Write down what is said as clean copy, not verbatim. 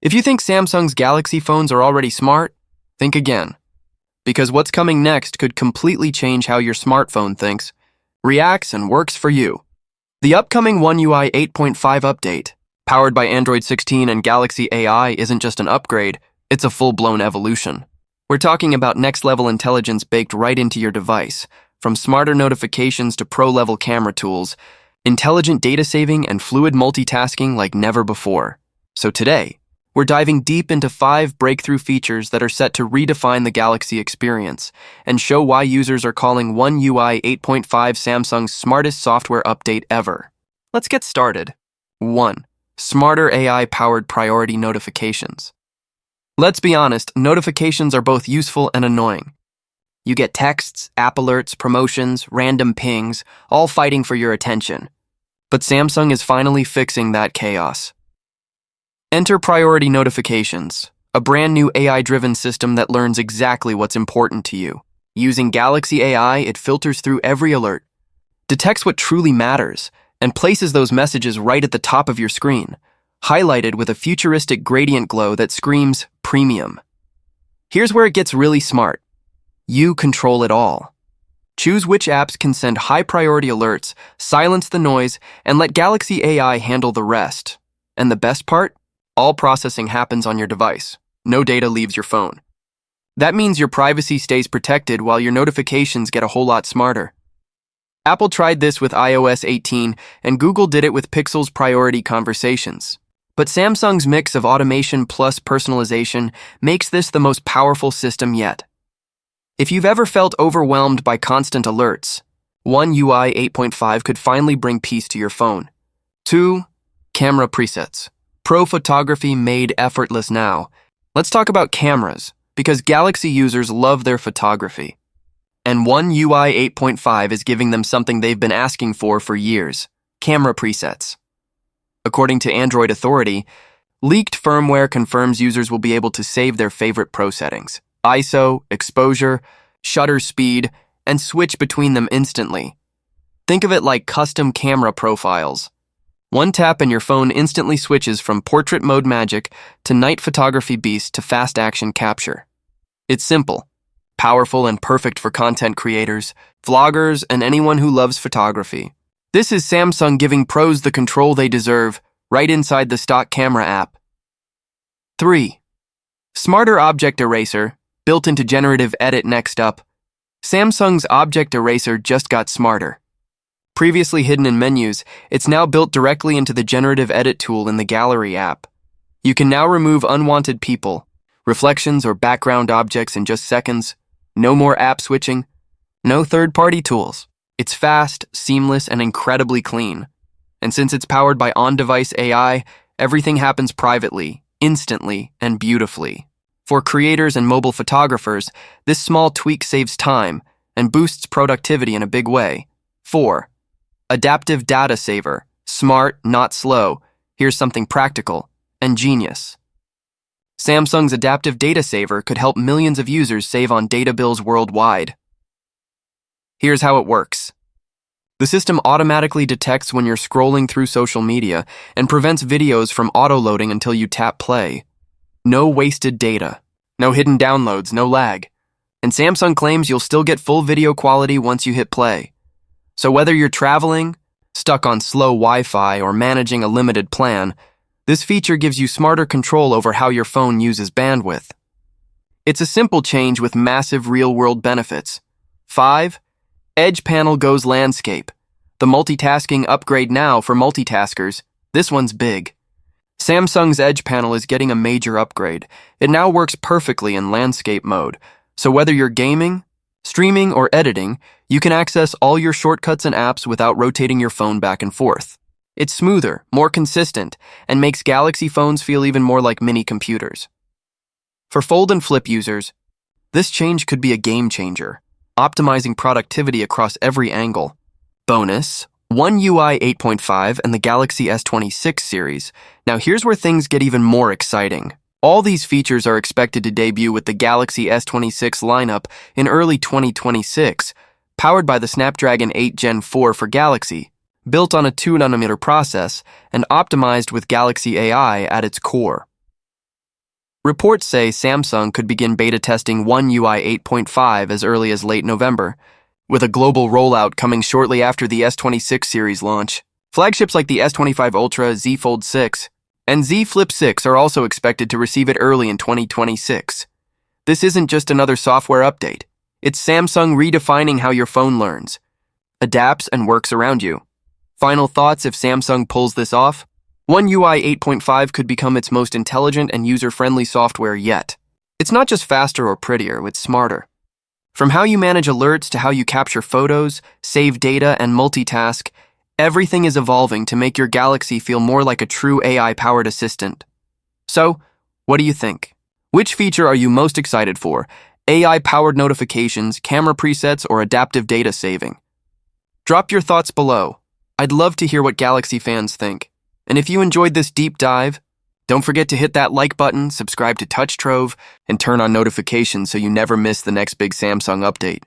If you think Samsung's Galaxy phones are already smart, think again. Because what's coming next could completely change how your smartphone thinks, reacts, and works for you. The upcoming One UI 8.5 update, powered by Android 16 and Galaxy AI, isn't just an upgrade, it's a full-blown evolution. We're talking about next-level intelligence baked right into your device, from smarter notifications to pro-level camera tools, intelligent data saving and fluid multitasking like never before. So today, we're diving deep into 5 breakthrough features that are set to redefine the Galaxy experience and show why users are calling One UI 8.5 Samsung's smartest software update ever. Let's get started. 1. Smarter AI-powered priority notifications. Let's be honest, notifications are both useful and annoying. You get texts, app alerts, promotions, random pings, all fighting for your attention. But Samsung is finally fixing that chaos. Enter Priority Notifications, a brand new AI-driven system that learns exactly what's important to you. Using Galaxy AI, it filters through every alert, detects what truly matters, and places those messages right at the top of your screen, highlighted with a futuristic gradient glow that screams premium. Here's where it gets really smart. You control it all. Choose which apps can send high-priority alerts, silence the noise, and let Galaxy AI handle the rest. And the best part? All processing happens on your device. No data leaves your phone. That means your privacy stays protected while your notifications get a whole lot smarter. Apple tried this with iOS 18, and Google did it with Pixel's Priority Conversations. But Samsung's mix of automation plus personalization makes this the most powerful system yet. If you've ever felt overwhelmed by constant alerts, One UI 8.5 could finally bring peace to your phone. 2. Camera presets. Pro photography made effortless now. Let's talk about cameras, because Galaxy users love their photography. And One UI 8.5 is giving them something they've been asking for years: camera presets. According to Android Authority, leaked firmware confirms users will be able to save their favorite pro settings: ISO, exposure, shutter speed, and switch between them instantly. Think of it like custom camera profiles. One tap and your phone instantly switches from portrait mode magic to night photography beast to fast action capture. It's simple, powerful, and perfect for content creators, vloggers, and anyone who loves photography. This is Samsung giving pros the control they deserve right inside the stock camera app. 3. Smarter Object Eraser, built into generative edit. Next up, Samsung's Object Eraser just got smarter. Previously hidden in menus, it's now built directly into the generative edit tool in the Gallery app. You can now remove unwanted people, reflections, or background objects in just seconds. No more app switching, no third-party tools. It's fast, seamless, and incredibly clean. And since it's powered by on-device AI, everything happens privately, instantly, and beautifully. For creators and mobile photographers, this small tweak saves time and boosts productivity in a big way. 4. Adaptive Data Saver. Smart, not slow. Here's something practical and genius. Samsung's Adaptive Data Saver could help millions of users save on data bills worldwide. Here's how it works. The system automatically detects when you're scrolling through social media and prevents videos from auto-loading until you tap play. No wasted data, no hidden downloads, no lag. And Samsung claims you'll still get full video quality once you hit play. So whether you're traveling, stuck on slow Wi-Fi, or managing a limited plan, this feature gives you smarter control over how your phone uses bandwidth. It's a simple change with massive real-world benefits. 5. Edge Panel goes landscape. The multitasking upgrade now for multitaskers. This one's big. Samsung's Edge Panel is getting a major upgrade. It now works perfectly in landscape mode, so whether you're gaming, streaming, or editing, you can access all your shortcuts and apps without rotating your phone back and forth. It's smoother, more consistent, and makes Galaxy phones feel even more like mini computers. For fold and flip users, this change could be a game changer, optimizing productivity across every angle. Bonus, One UI 8.5 and the Galaxy S26 series. Now here's where things get even more exciting. All these features are expected to debut with the Galaxy S26 lineup in early 2026, powered by the Snapdragon 8 Gen 4 for Galaxy, built on a 2nm process and optimized with Galaxy AI at its core. Reports say Samsung could begin beta testing One UI 8.5 as early as late November, with a global rollout coming shortly after the S26 series launch. Flagships like the S25 Ultra, Z Fold 6, and Z Flip 6 are also expected to receive it early in 2026. This isn't just another software update. It's Samsung redefining how your phone learns, adapts, and works around you. Final thoughts if Samsung pulls this off? One UI 8.5 could become its most intelligent and user-friendly software yet. It's not just faster or prettier, it's smarter. From how you manage alerts to how you capture photos, save data, and multitask, everything is evolving to make your Galaxy feel more like a true AI-powered assistant. So, what do you think? Which feature are you most excited for? AI-powered notifications, camera presets, or adaptive data saving? Drop your thoughts below. I'd love to hear what Galaxy fans think. And if you enjoyed this deep dive, don't forget to hit that like button, subscribe to Trove, and turn on notifications so you never miss the next big Samsung update.